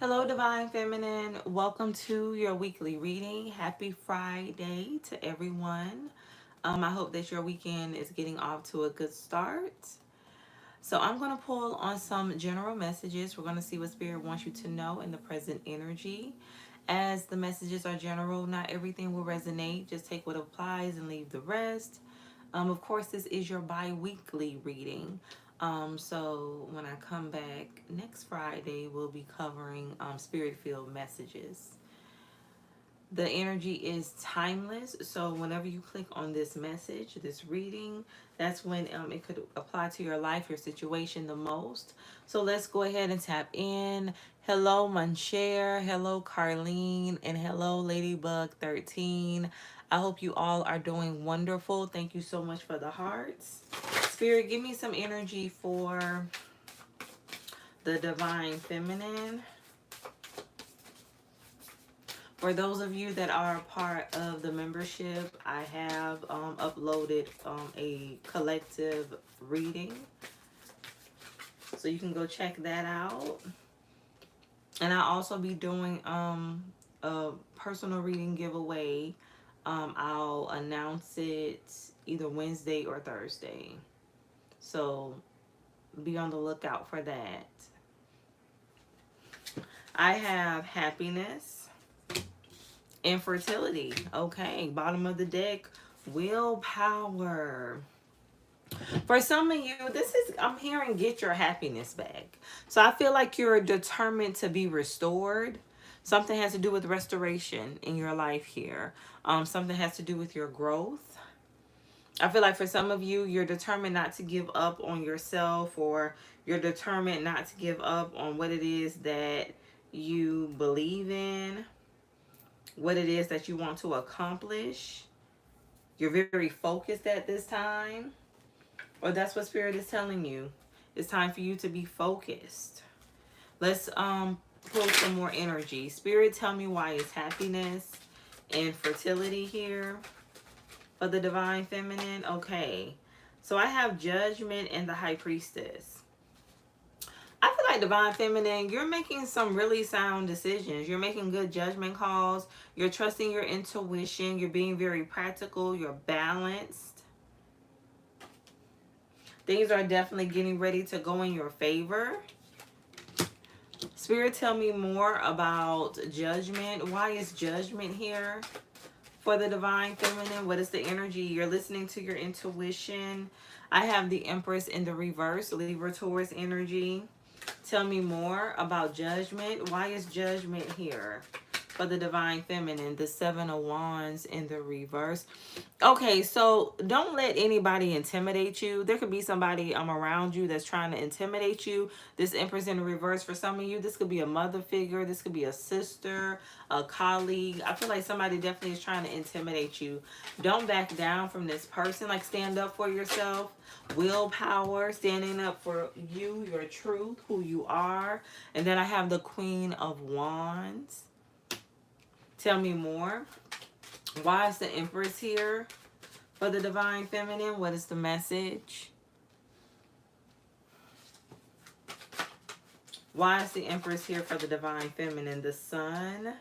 Hello, Divine Feminine. Welcome to your weekly reading. Happy Friday to everyone. I hope that your weekend is getting off to a good start. So, I'm going to pull on some general messages. We're going to see what Spirit wants you to know in the present energy. As the messages are general, not everything will resonate. Just take what applies and leave the rest. Of course, this is your bi weekly reading. So when I come back next Friday, we'll be covering spirit field messages. The energy is timeless. So whenever you click on this message, this reading, that's when it could apply to your life, your situation the most. So let's go ahead and tap in. Hello, Muncher. Hello, Carlene. And hello, Ladybug13. I hope you all are doing wonderful. Thank you so much for the hearts. Spirit, give me some energy for the Divine Feminine. For those of you that are a part of the membership, I have uploaded a collective reading. So you can go check that out. And I'll also be doing a personal reading giveaway. I'll announce it either Wednesday or Thursday. So be on the lookout for that. I have happiness, infertility. Okay, bottom of the deck, willpower. For some of you, I'm hearing get your happiness back. So I feel like you're determined to be restored. Something has to do with restoration in your life here. Something has to do with your growth. I feel like for some of you, you're determined not to give up on yourself, or you're determined not to give up on what it is that you believe in, what it is that you want to accomplish. You're very focused at this time, or that's what Spirit is telling you. It's time for you to be focused. Let's pull some more energy. Spirit, tell me why it's happiness and fertility here for the Divine Feminine. Okay, so I have Judgment and the High Priestess. I feel like Divine Feminine, you're making some really sound decisions. You're making good judgment calls. You're trusting your intuition. You're being very practical. You're balanced. Things are definitely getting ready to go in your favor. Spirit, tell me more about Judgment. Why is Judgment here for the Divine Feminine? What is the energy? You're listening to your intuition. I have the Empress in the reverse, Libra Taurus energy. Tell me more about Judgment. Why is Judgment here for the Divine Feminine? The Seven of Wands in the reverse. Okay, so don't let anybody intimidate you. There could be somebody around you that's trying to intimidate you. This Empress in the reverse, for some of you, this could be a mother figure. This could be a sister, a colleague. I feel like somebody definitely is trying to intimidate you. Don't back down from this person. Like, stand up for yourself. Willpower, standing up for you, your truth, who you are. And then I have the Queen of Wands. Tell me more. Why is the Empress here for the Divine Feminine? What is the message? Why is the Empress here for the Divine Feminine? The Sun.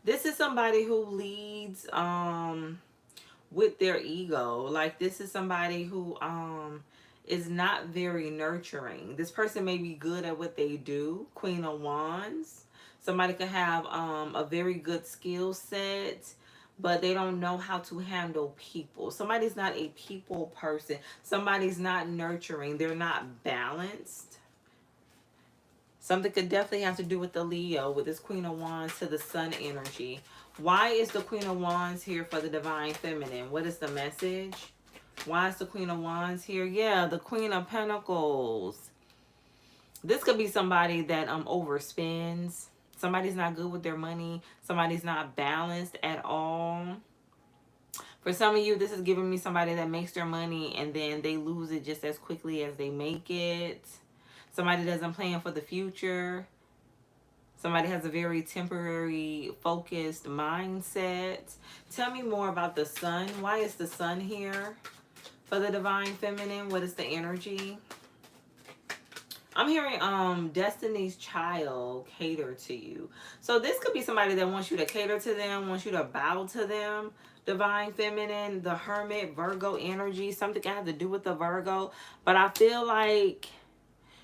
This is somebody who leads with their ego. Like, this is somebody who is not very nurturing. This person may be good at what they do. Queen of Wands. Somebody could have a very good skill set, but they don't know how to handle people. Somebody's not a people person. Somebody's not nurturing. They're not balanced. Something could definitely have to do with the Leo, with this Queen of Wands to the Sun energy. Why is the Queen of Wands here for the Divine Feminine? What is the message? Why is the Queen of Wands here? Yeah, the Queen of Pentacles. This could be somebody that overspends. Somebody's not good with their money. Somebody's not balanced at all. For some of you, this is giving me somebody that makes their money and then they lose it just as quickly as they make it. Somebody doesn't plan for the future. Somebody has a very temporary focused mindset. Tell me more about the Sun. Why is the Sun here for the Divine Feminine? What is the energy? I'm hearing Destiny's Child cater to you. So this could be somebody that wants you to cater to them, wants you to bow to them. Divine Feminine, the Hermit, Virgo energy, something can have to do with the Virgo. But I feel like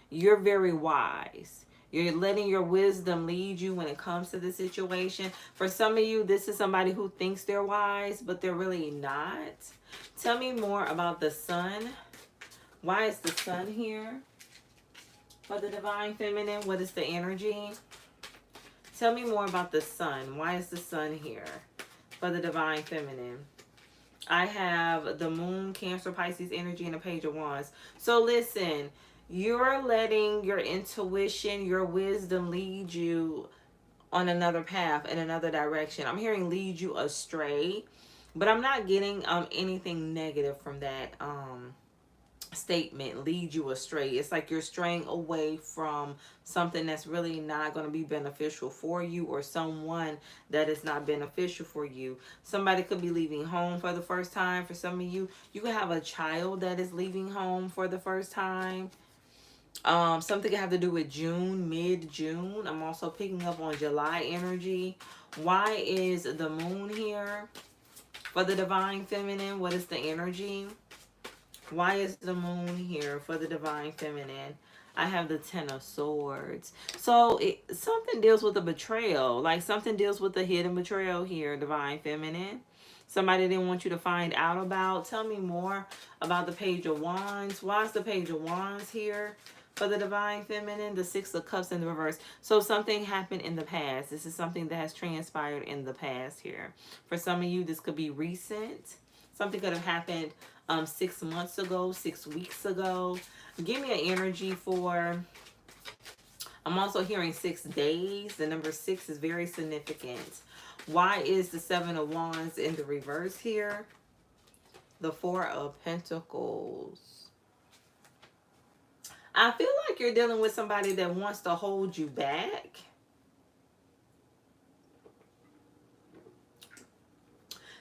you're very wise. You're letting your wisdom lead you when it comes to the situation. For some of you, this is somebody who thinks they're wise, but they're really not. Tell me more about the sun. Why is the sun here for the Divine Feminine? What is the energy? Tell me more about the sun. Why is the sun here for the Divine Feminine? I have the Moon, Cancer, Pisces energy, and the Page of Wands. So listen, you're letting your intuition, your wisdom lead you on another path, in another direction. I'm hearing lead you astray, but I'm not getting anything negative from that statement, lead you astray. It's like you're straying away from something that's really not going to be beneficial for you, or someone that is not beneficial for you. Somebody could be leaving home for the first time. For some of you, you could have a child that is leaving home for the first time. Something can have to do with June, mid-June. I'm also picking up on July energy. Why is the moon here for the Divine Feminine? What is the energy? Why is the moon here for the Divine Feminine? I have the Ten of Swords. So something deals with a betrayal. Like something deals with a hidden betrayal here, Divine Feminine. Somebody didn't want you to find out about. Tell me more about the Page of Wands. Why is the Page of Wands here for the Divine Feminine? The Six of Cups in the reverse. So something happened in the past. This is something that has transpired in the past here. For some of you, this could be recent. Something could have happened 6 months ago, 6 weeks ago. Give me an energy for, I'm also hearing 6 days. The number 6 is very significant. Why is the Seven of Wands in the reverse here? The Four of Pentacles. I feel like you're dealing with somebody that wants to hold you back.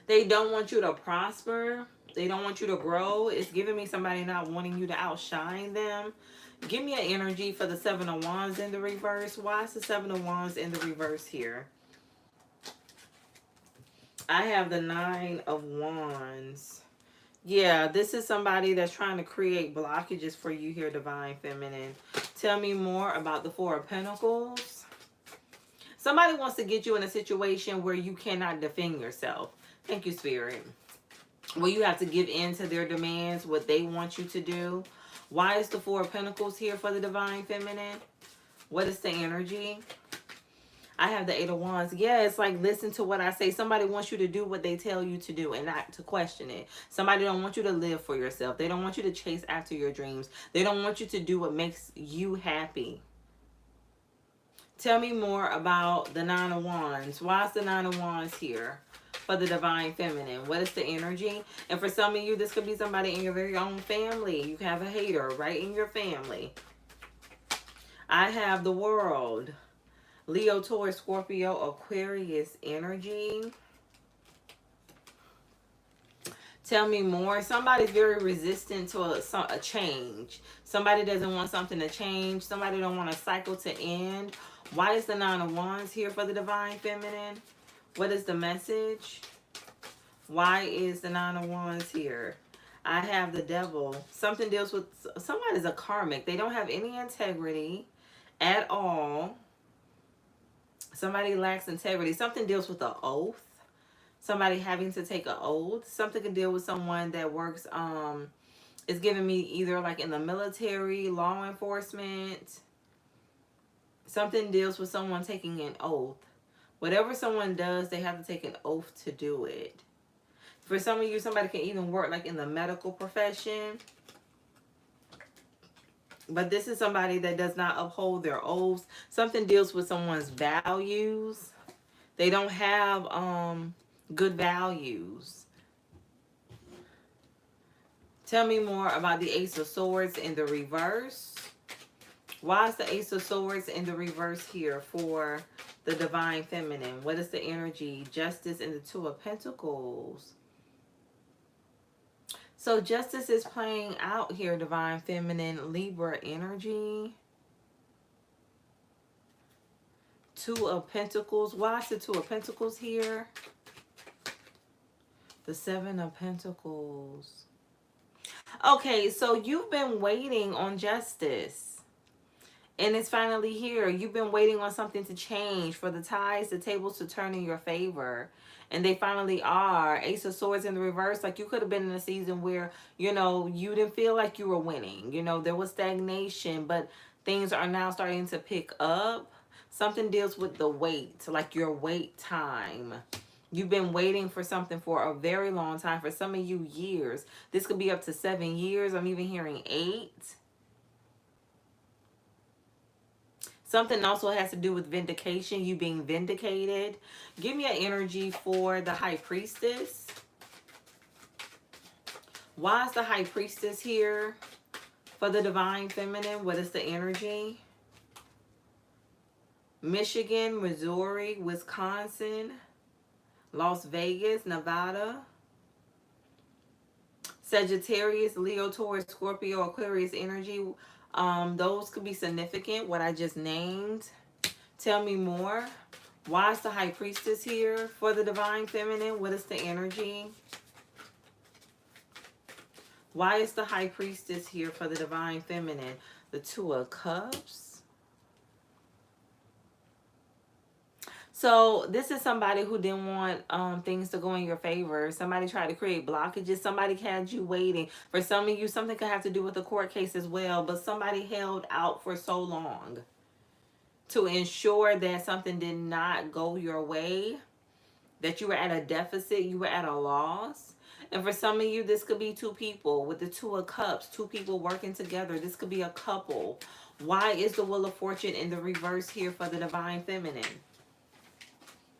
They don't want you to prosper. They don't want you to grow. It's giving me somebody not wanting you to outshine them. Give me an energy for the Seven of Wands in the reverse. Why is the Seven of Wands in the reverse here? I have the Nine of Wands. Yeah, this is somebody that's trying to create blockages for you here, Divine Feminine. Tell me more about the Four of Pentacles. Somebody wants to get you in a situation where you cannot defend yourself. Thank you, Spirit. Well, you have to give in to their demands, what they want you to do. Why is the Four of Pentacles here for the Divine Feminine? What is the energy? I have the Eight of Wands. Yeah, it's like, listen to what I say. Somebody wants you to do what they tell you to do and not to question it. Somebody don't want you to live for yourself. They don't want you to chase after your dreams. They don't want you to do what makes you happy. Tell me more about the Nine of Wands. Why is the Nine of Wands here for the Divine Feminine? What is the energy? And for some of you, this could be somebody in your very own family. You have a hater right in your family. I have the World. Leo, Taurus, Scorpio, Aquarius energy. Tell me more. Somebody's very resistant to a change. Somebody doesn't want something to change. Somebody don't want a cycle to end. Why is the Nine of Wands here for the Divine Feminine? What is the message? Why is the Nine of Wands here? I have the Devil. Something deals with, somebody's a karmic. They don't have any integrity at all. Somebody lacks integrity. Something deals with an oath. Somebody having to take an oath. Something can deal with someone that works, is giving me either like in the military, law enforcement. Something deals with someone taking an oath. Whatever someone does, they have to take an oath to do it. For some of you, somebody can even work like in the medical profession. But this is somebody that does not uphold their oaths. Something deals with someone's values. They don't have good values. Tell me more about the Ace of Swords in the reverse. Why is the Ace of Swords in the reverse here for the Divine Feminine? What is the energy? Justice and the Two of Pentacles. So justice is playing out here, Divine Feminine, Libra energy. Two of Pentacles. Why is the Two of Pentacles here? The Seven of Pentacles. Okay, so you've been waiting on justice. And it's finally here. You've been waiting on something to change, for the tides, the tables to turn in your favor. And they finally are. Ace of Swords in the reverse. Like, you could have been in a season where, you know, you didn't feel like you were winning. You know, there was stagnation, but things are now starting to pick up. Something deals with the wait, like your wait time. You've been waiting for something for a very long time. For some of you, years. This could be up to 7 years. I'm even hearing 8. Something also has to do with vindication, you being vindicated. Give me an energy for the High Priestess. Why is the High Priestess here for the Divine Feminine? What is the energy? Michigan, Missouri, Wisconsin, Las Vegas, Nevada. Sagittarius, Leo, Taurus, Scorpio, Aquarius energy. Those could be significant, what I just named. Tell me more. Why is the High Priestess here for the Divine Feminine? What is the energy? Why is the High Priestess here for the Divine Feminine? The Two of Cups. So this is somebody who didn't want things to go in your favor. Somebody tried to create blockages. Somebody had you waiting. For some of you, something could have to do with the court case as well. But somebody held out for so long to ensure that something did not go your way, that you were at a deficit, you were at a loss. And for some of you, this could be two people with the Two of Cups, two people working together. This could be a couple. Why is the Wheel of Fortune in the reverse here for the Divine Feminine?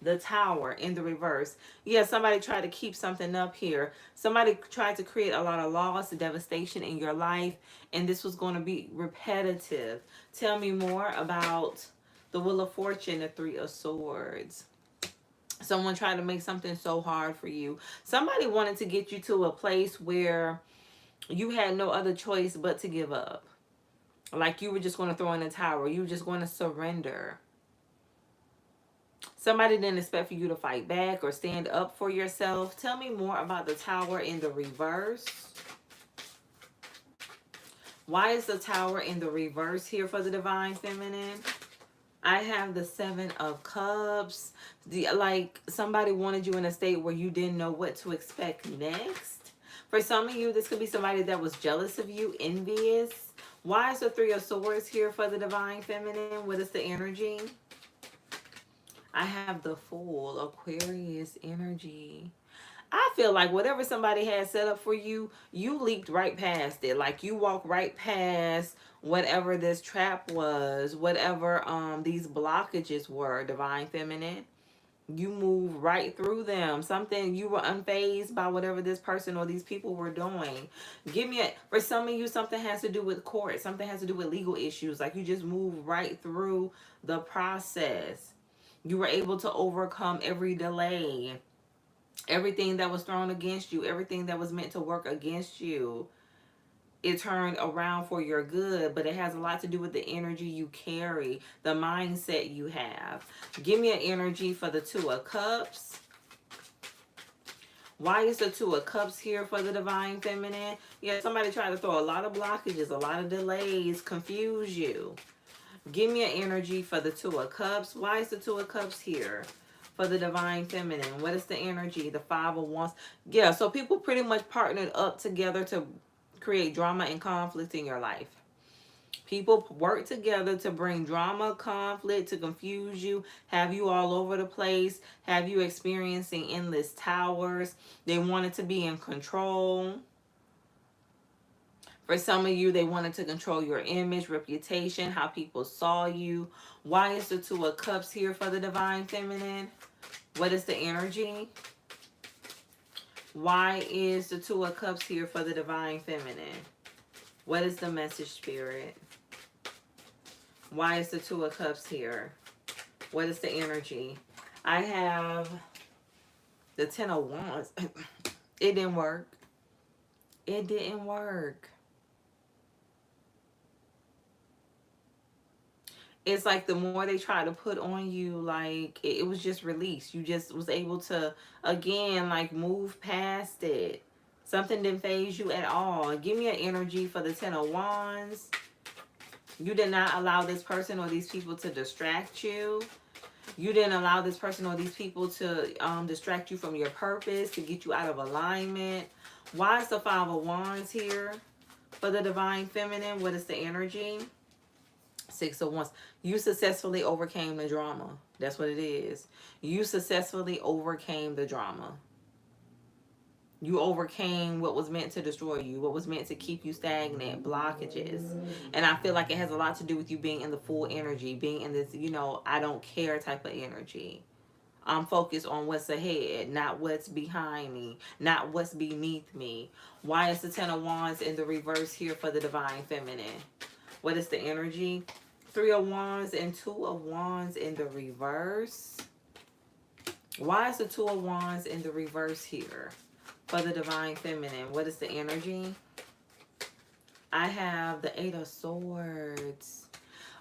The Tower in the reverse. Yeah, somebody tried to keep something up here. Somebody tried to create a lot of loss and devastation in your life, and this was going to be repetitive. Tell me more about the Wheel of Fortune, the Three of Swords. Someone tried to make something so hard for you. Somebody wanted to get you to a place where you had no other choice but to give up. Like you were just going to throw in the towel. You were just going to surrender. Somebody didn't expect for you to fight back or stand up for yourself. Tell me more about the Tower in the reverse. Why is the Tower in the reverse here for the Divine Feminine? I have the Seven of Cups. Like somebody wanted you in a state where you didn't know what to expect next. For some of you, this could be somebody that was jealous of you, envious. Why is the Three of Swords here for the Divine Feminine? What is the energy? I have the Fool, Aquarius energy. I feel like whatever somebody had set up for you, you leaped right past it. Like you walked right past whatever this trap was, whatever these blockages were, Divine Feminine. You moved right through them. Something, you were unfazed by whatever this person or these people were doing. Give me for some of you, something has to do with court. Something has to do with legal issues. Like you just moved right through the process. You were able to overcome every delay, everything that was thrown against you, everything that was meant to work against you. It turned around for your good, but it has a lot to do with the energy you carry, the mindset you have. Give me an energy for the Two of Cups. Why is the Two of Cups here for the Divine Feminine? Yeah, somebody tried to throw a lot of blockages, a lot of delays, confuse you. Give me an energy for the Two of Cups. Why is the Two of Cups here for the Divine Feminine? What is the energy? The Five of Wands. Yeah, so people pretty much partnered up together to create drama and conflict in your life. People work together to bring drama, conflict, to confuse you, have you all over the place, have you experiencing endless towers. They wanted to be in control. For some of you, they wanted to control your image, reputation, how people saw you. Why is the Two of Cups here for the Divine Feminine? What is the energy? Why is the Two of Cups here for the Divine Feminine? What is the message, Spirit? Why is the Two of Cups here? What is the energy? I have the Ten of Wands. It didn't work. It didn't work. It's like the more they try to put on you, like it was just released. You just was able to, again, like move past it. Something didn't phase you at all. Give me an energy for the Ten of Wands. You did not allow this person or these people to distract you. You didn't allow this person or these people to distract you from your purpose, to get you out of alignment. Why is the Five of Wands here for the Divine Feminine? What is the energy? Six of Wands. You successfully overcame the drama. That's what it is. You successfully overcame the drama. You overcame what was meant to destroy you, what was meant to keep you stagnant, blockages. And I feel like it has a lot to do with you being in the full energy, being in this, I don't care type of energy. I'm focused on what's ahead, not what's behind me, not what's beneath me. Why is the Ten of Wands in the reverse here for the Divine Feminine? What is the energy? Three of Wands and Two of Wands in the reverse. Why is the Two of Wands in the reverse here for the Divine Feminine? What is the energy? I have the Eight of Swords.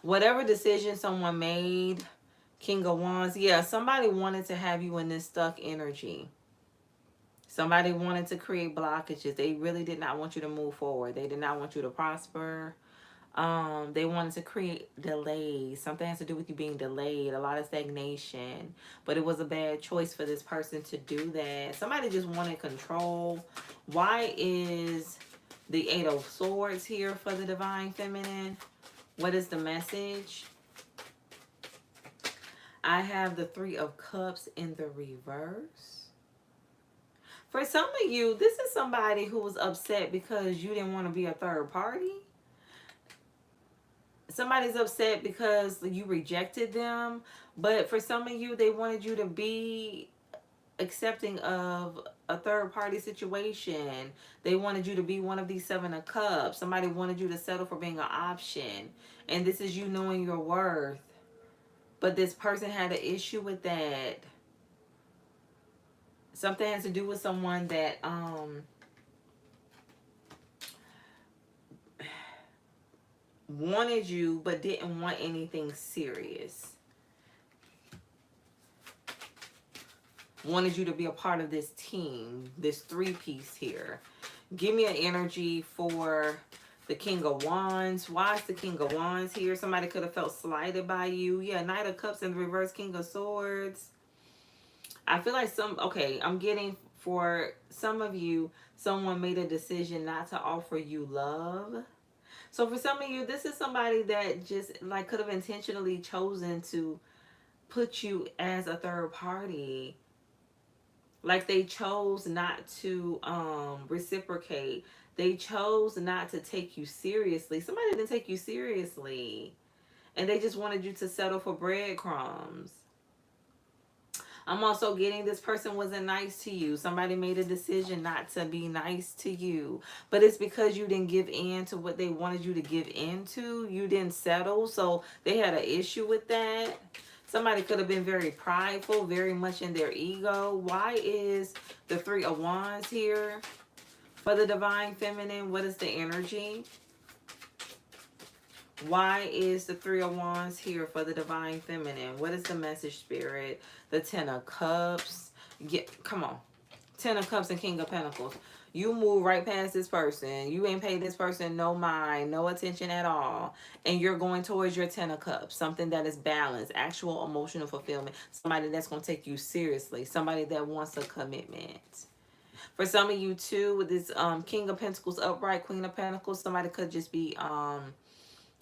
Whatever decision someone made, King of Wands, yeah, somebody wanted to have you in this stuck energy. Somebody wanted to create blockages. They really did not want you to move forward. They did not want you to prosper. They wanted to create delays. Something has to do with you being delayed, a lot of stagnation. But it was a bad choice for this person to do that. Somebody just wanted control. Why is the Eight of Swords here for the Divine Feminine? What is the message? I have the Three of Cups in the reverse. For some of you, this is somebody who was upset because you didn't want to be a third party. Somebody's upset because you rejected them. But for some of you, they wanted you to be accepting of a third party situation. They wanted you to be one of these Seven of Cups. Somebody wanted you to settle for being an option. And this is you knowing your worth. But this person had an issue with that. Something has to do with someone that wanted you but didn't want anything serious. Wanted you to be a part of this team, this three-piece here. Give me an energy for the King of Wands. Why is the King of Wands here? Somebody could have felt slighted by you. Yeah, Knight of Cups in the reverse, King of Swords. I feel like I'm getting for some of you, someone made a decision not to offer you love. So for some of you, this is somebody that just like could have intentionally chosen to put you as a third party. Like they chose not to reciprocate. They chose not to take you seriously. Somebody didn't take you seriously. And they just wanted you to settle for breadcrumbs. I'm also getting this person wasn't nice to you. Somebody made a decision not to be nice to you. But it's because you didn't give in to what they wanted you to give into. You didn't settle. So they had an issue with that. Somebody could have been very prideful, very much in their ego. Why is the Three of Wands here for the Divine Feminine? What is the energy? Why is the Three of Wands here for the Divine Feminine? What is the message, Spirit? The Ten of Cups. Come on. Ten of Cups and King of Pentacles. You move right past this person. You ain't paid this person no mind, no attention at all. And you're going towards your Ten of Cups. Something that is balanced, actual emotional fulfillment. Somebody that's going to take you seriously. Somebody that wants a commitment. For some of you too, with this King of Pentacles upright, Queen of Pentacles, somebody could just be...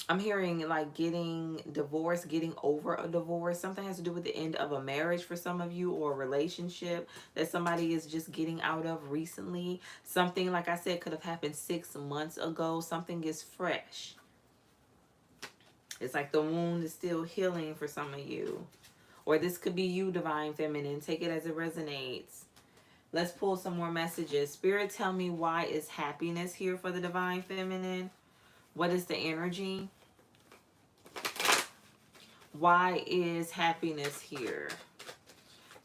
I'm hearing like getting divorced, getting over a divorce. Something has to do with the end of a marriage for some of you, or a relationship that somebody is just getting out of recently. Something, like I said, could have happened 6 months ago. Something is fresh. It's like the wound is still healing for some of you. Or this could be you, Divine Feminine. Take it as it resonates. Let's pull some more messages. Spirit, tell me, why is happiness here for the Divine Feminine? What is the energy? Why is happiness here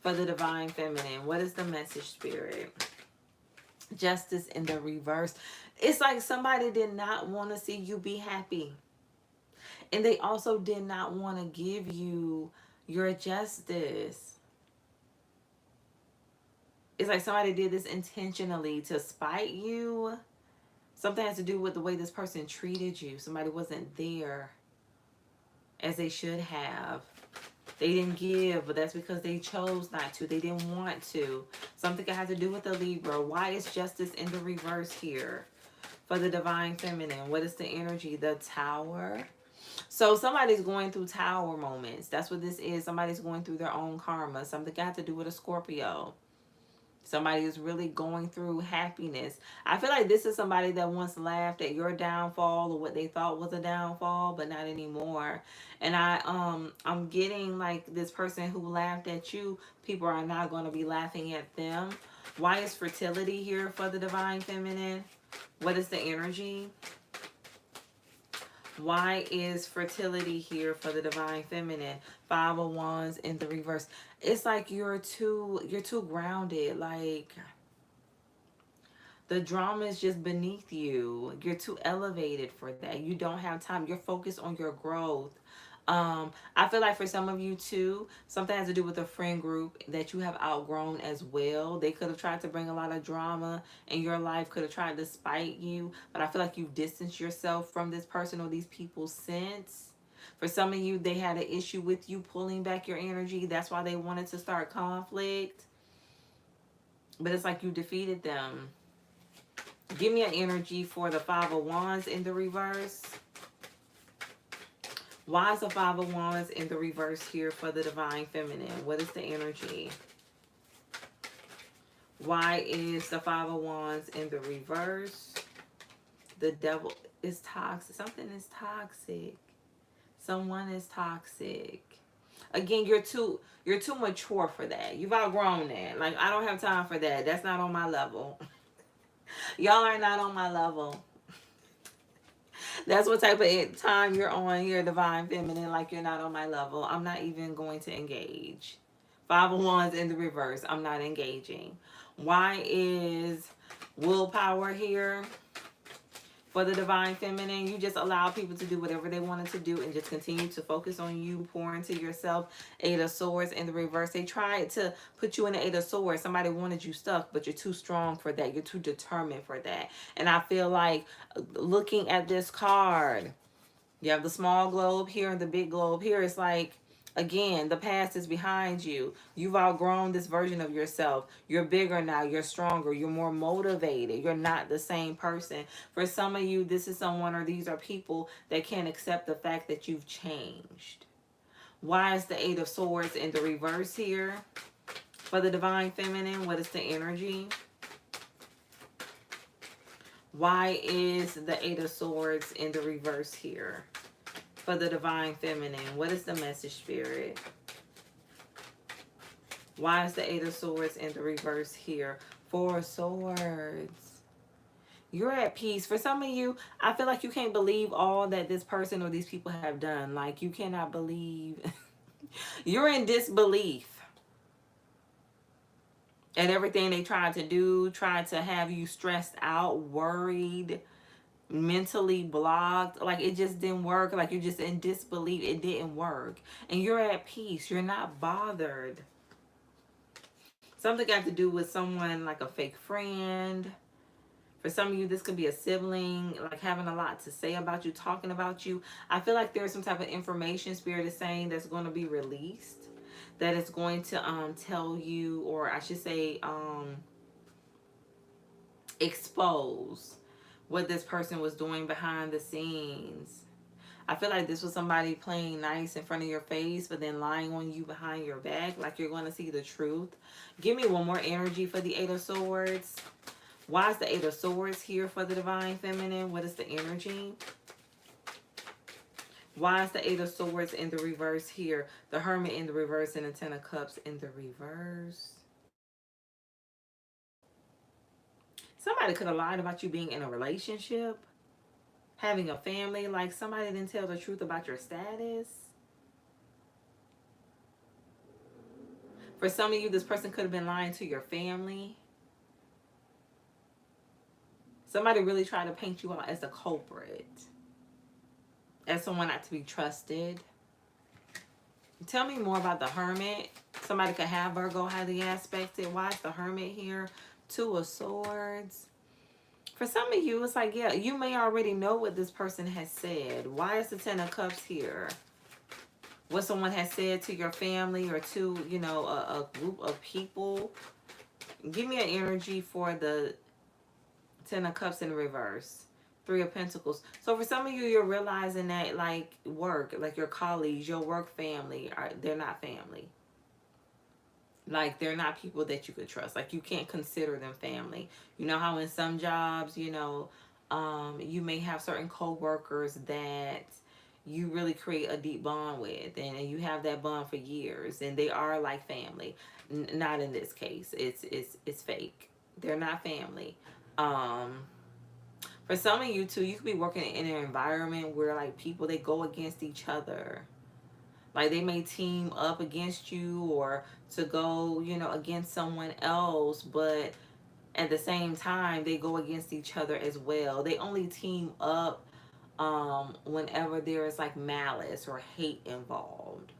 for the Divine Feminine? What is the message, Spirit? Justice in the reverse. It's like somebody did not want to see you be happy. And they also did not want to give you your justice. It's like somebody did this intentionally to spite you. Something has to do with the way this person treated you. Somebody wasn't there as they should have. They didn't give, but that's because they chose not to. They didn't want to. Something could have to do with the Libra. Why is justice in the reverse here for the divine feminine? What is the energy? The Tower. So somebody's going through tower moments. That's what this is. Somebody's going through their own karma. Something got to do with a Scorpio. Somebody is really going through happiness. I feel like this is somebody that once laughed at your downfall or what they thought was a downfall, but not anymore. And I'm getting like this person who laughed at you, people are not going to be laughing at them. Why is fertility here for the divine feminine? What is the energy? Why is fertility here for the divine feminine? Five of Wands in the reverse. It's like you're too grounded. Like the drama is just beneath you. You're too elevated for that. You don't have time. You're focused on your growth. I feel like for some of you too, something has to do with a friend group that you have outgrown as well. They could have tried to bring a lot of drama in your life, could have tried to spite you, but I feel like you've distanced yourself from this person or these people since. For some of you, they had an issue with you pulling back your energy. That's why they wanted to start conflict. But it's like you defeated them. Give me an energy for the Five of Wands in the reverse. Why is the Five of Wands in the reverse here for the divine feminine? What is the energy? Why is the Five of Wands in the reverse? The Devil is toxic. Something is toxic. Someone is toxic. Again, you're too mature for that. You've outgrown that. Like, I don't have time for that. That's not on my level. Y'all are not on my level. That's what type of time you're on here, divine feminine. Like, you're not on my level. I'm not even going to engage. Five of Wands in the reverse. I'm not engaging. Why is willpower here for the divine feminine? You just allow people to do whatever they wanted to do and just continue to focus on you, pour into yourself. Eight of Swords in the reverse. They tried to put you in the Eight of Swords. Somebody wanted you stuck, but you're too strong for that. You're too determined for that. And I feel like looking at this card, you have the small globe here and the big globe here. It's like, again, the past is behind you. You've outgrown this version of yourself. You're bigger now. You're stronger. You're more motivated. You're not the same person. For some of you, this is someone or these are people that can't accept the fact that you've changed. Why is the Eight of Swords in the reverse here? For the divine feminine, what is the energy? Why is the Eight of Swords in the reverse here? For the divine feminine, what is the message, Spirit? Why is the Eight of Swords in the reverse here? Four of Swords. You're at peace. For some of you, I feel like you can't believe all that this person or these people have done. Like, you cannot believe. You're in disbelief at everything they tried to do, tried to have you stressed out, worried, mentally blocked. Like, it just didn't work. Like, you're just in disbelief. It didn't work. And you're at peace. You're not bothered. Something got to do with someone like a fake friend. For some of you, this could be a sibling, like having a lot to say about you, talking about you. I feel like there's some type of information Spirit is saying that's going to be released, that is going to tell you, or I should say expose what this person was doing behind the scenes. I feel like this was somebody playing nice in front of your face, but then lying on you behind your back, like you're going to see the truth. Give me one more energy for the Eight of Swords. Why is the Eight of Swords here for the divine feminine? What is the energy? Why is the Eight of Swords in the reverse here? The Hermit in the reverse and the Ten of Cups in the reverse. Somebody could have lied about you being in a relationship, having a family. Like, somebody didn't tell the truth about your status. For some of you, this person could have been lying to your family. Somebody really tried to paint you out as the culprit. as someone not to be trusted. Tell me more about the Hermit. Somebody could have Virgo highly aspected. Why is the Hermit here? Two of Swords. For some of you, it's like, yeah, you may already know what this person has said. Why is the Ten of Cups here? What someone has said to your family or to, you know, a group of people. Give me an energy for the Ten of Cups in reverse. Three of Pentacles. So for some of you, you're realizing that like work, like your colleagues, your work family, they're not family. Like they're not people that you could trust. Like you can't consider them family. You know how in some jobs, you know, you may have certain co-workers that you really create a deep bond with, and you have that bond for years, and they are like family. Not in this case. It's fake. They're not family. For some of you too, you could be working in an environment where like people, they go against each other. Like they may team up against you or to go, you know, against someone else, but at the same time they go against each other as well. They only team up whenever there is like malice or hate involved.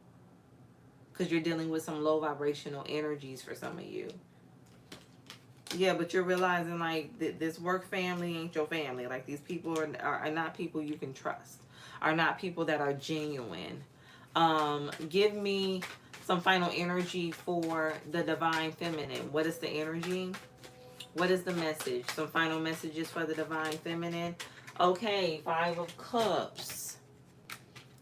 Because you're dealing with some low vibrational energies for some of you. Yeah, but you're realizing like this work family ain't your family. Like these people are not people you can trust. Are not people that are genuine. Give me some final energy for the Divine Feminine. What is the energy? What is the message? Some final messages for the Divine Feminine. Okay, Five of Cups.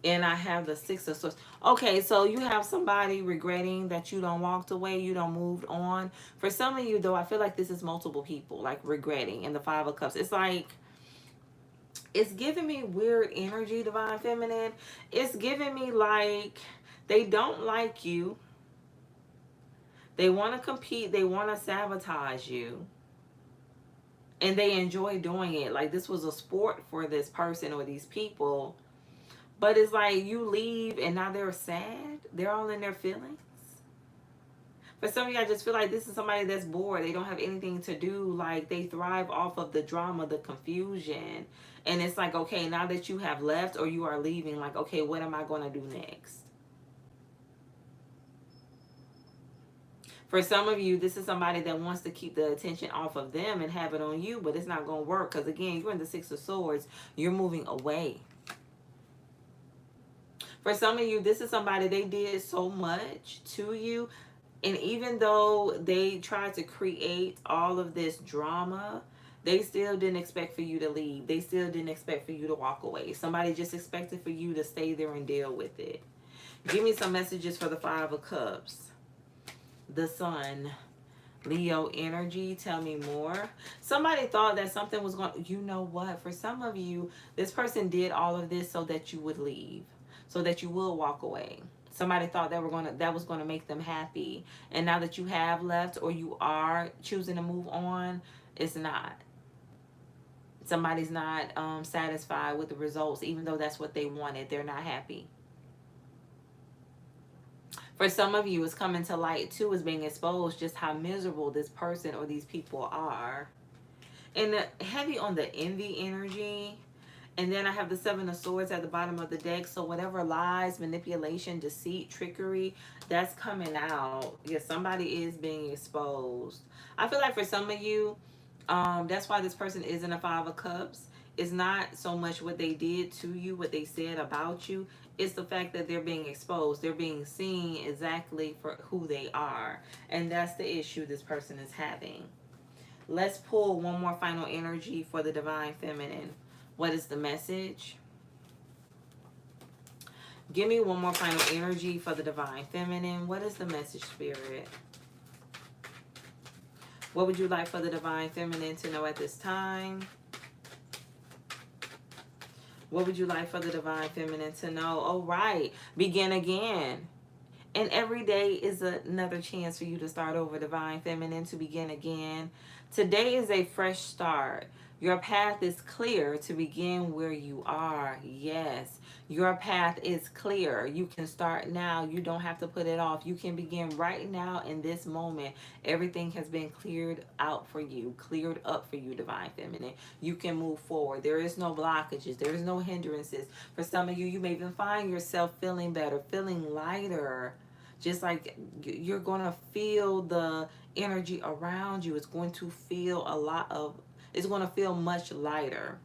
And I have the Six of Swords. Okay, so you have somebody regretting that you don't walked away, you don't moved on. For some of you, though, I feel like this is multiple people, like regretting. And the Five of Cups. It's like, it's giving me weird energy, Divine Feminine. It's giving me like they don't like you. They want to compete. They want to sabotage you. And they enjoy doing it. Like this was a sport for this person or these people. But it's like you leave and now they're sad. They're all in their feelings. For some of you, I just feel like this is somebody that's bored. They don't have anything to do. Like they thrive off of the drama, the confusion. And it's like, okay, now that you have left or you are leaving, like, okay, what am I going to do next? For some of you, this is somebody that wants to keep the attention off of them and have it on you, but it's not going to work. Because again, you're in the Six of Swords. You're moving away. For some of you, this is somebody, they did so much to you. And even though they tried to create all of this drama, they still didn't expect for you to leave. They still didn't expect for you to walk away. Somebody just expected for you to stay there and deal with it. Give me some messages for the Five of Cups. The Sun. Leo energy. Tell me more. Somebody thought that something was going to... You know what? For some of you, this person did all of this so that you would leave. So that you will walk away. Somebody thought that was going to make them happy. And now that you have left or you are choosing to move on, it's not. Somebody's not satisfied with the results, even though that's what they wanted. They're not happy. For some of you, it's coming to light too, is being exposed just how miserable this person or these people are. And heavy on the envy energy. And then I have the Seven of Swords at the bottom of the deck. So whatever lies, manipulation, deceit, trickery, that's coming out. Yeah, somebody is being exposed. I feel like for some of you, that's why this person is in a Five of Cups. It's not so much what they did to you, what they said about you. It's the fact that they're being exposed. They're being seen exactly for who they are. And that's the issue this person is having. Let's pull one more final energy for the Divine Feminine. What is the message? Give me one more final energy for the Divine Feminine. What is the message, Spirit? What would you like for the Divine Feminine to know at this time? What would you like for the Divine Feminine to know? Oh, right. Begin again. And every day is another chance for you to start over, Divine Feminine, to begin again. Today is a fresh start. Your path is clear to begin where you are. Yes, your path is clear. You can start now. You don't have to put it off. You can begin right now in this moment. Everything has been cleared out for you, cleared up for you, Divine Feminine. You can move forward. There is no blockages, there is no hindrances. For some of you, you may even find yourself feeling better, feeling lighter. Just like you're going to feel the energy around you. It's going to feel a lot of, it's going to feel much lighter.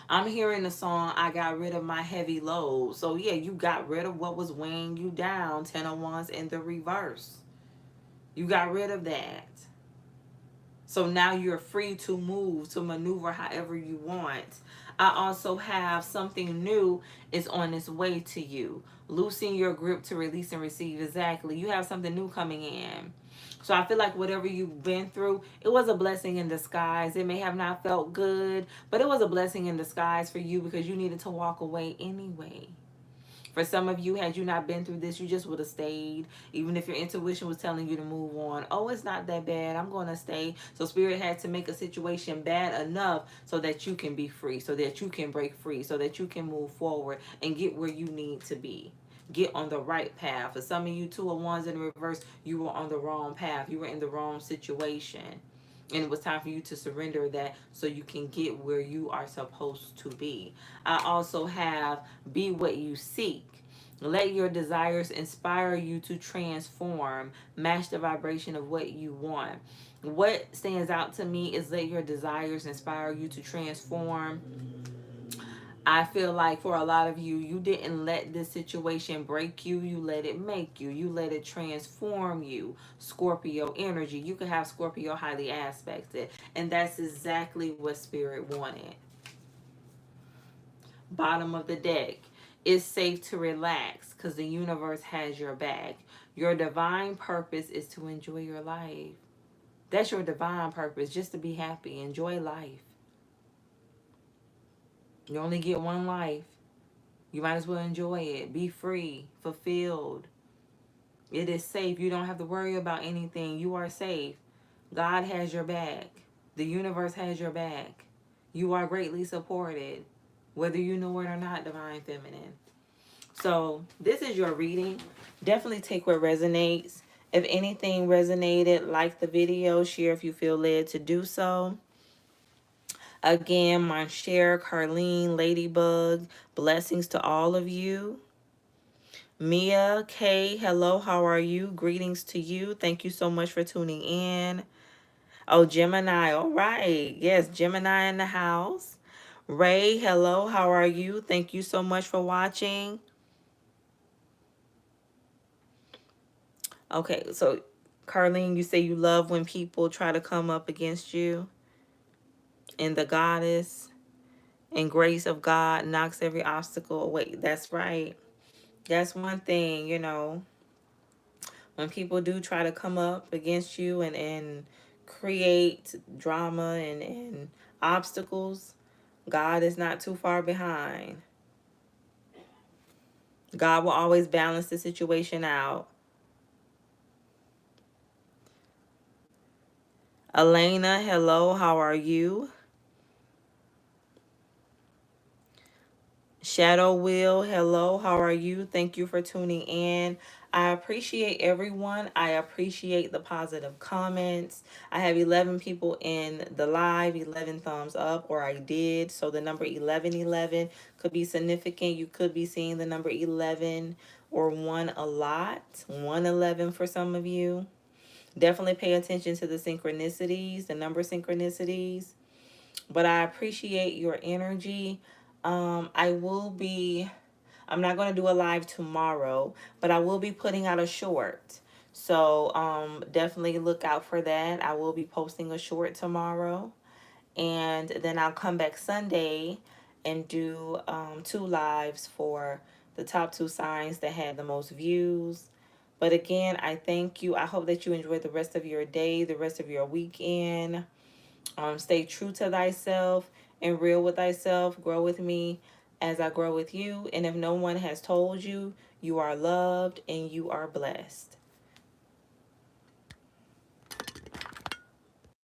I'm hearing the song, I got rid of my heavy load. So yeah, you got rid of what was weighing you down. 10 of Wands in the reverse. You got rid of that. So now you're free to move, to maneuver however you want. I also have something new is on its way to you. Loosen your grip to release and receive. Exactly. You have something new coming in. So I feel like whatever you've been through, it was a blessing in disguise. It may have not felt good, but it was a blessing in disguise for you because you needed to walk away anyway. For some of you, had you not been through this, you just would have stayed. Even if your intuition was telling you to move on. Oh, it's not that bad. I'm going to stay. So Spirit had to make a situation bad enough so that you can be free, so that you can break free, so that you can move forward and get where you need to be. Get on the right path. For some of you, 2 of Wands in reverse, you were on the wrong path. You were in the wrong situation. And it was time for you to surrender that so you can get where you are supposed to be. I also have be what you seek. Let your desires inspire you to transform, match the vibration of what you want. What stands out to me is let your desires inspire you to transform. I feel like for a lot of you, you didn't let this situation break you. You let it make you. You let it transform you. Scorpio energy. You could have Scorpio highly aspected. And that's exactly what Spirit wanted. Bottom of the deck. It's safe to relax because the universe has your back. Your divine purpose is to enjoy your life. That's your divine purpose, just to be happy. Enjoy life. You only get one life. You might as well enjoy it. Be free, fulfilled. It is safe. You don't have to worry about anything. You are safe. God has your back. The universe has your back. You are greatly supported, whether you know it or not, Divine Feminine. So this is your reading. Definitely take what resonates. If anything resonated, like the video, share if you feel led to do so. Again, Monshare, Carlene, Ladybug, blessings to all of you. Mia, Kay, hello, how are you? Greetings to you. Thank you so much for tuning in. Oh, Gemini, all right. Yes, Gemini in the house. Ray, hello, how are you? Thank you so much for watching. Okay, so Carlene, you say you love when people try to come up against you. And the goddess and grace of God knocks every obstacle away. That's right. That's one thing, you know. When people do try to come up against you and create drama and obstacles, God is not too far behind. God will always balance the situation out. Elena, hello, how are you? Shadow Will, hello, how are you? Thank you for tuning in. I appreciate everyone. I appreciate the positive comments. I have 11 people in the live, 11 thumbs up, or I did. So the number 1111 could be significant. You could be seeing the number 11 or 1 a lot. 111 for some of you. Definitely pay attention to the synchronicities, the number synchronicities. But I appreciate your energy. I'm not going to do a live tomorrow, but I will be putting out a short. So definitely look out for that. I will be posting a short tomorrow. And then I'll come back Sunday and do 2 lives for the top 2 signs that had the most views. But again, I thank you. I hope that you enjoy the rest of your day, the rest of your weekend. Stay true to thyself and real with thyself. Grow with me as I grow with you. And if no one has told you, you are loved and you are blessed.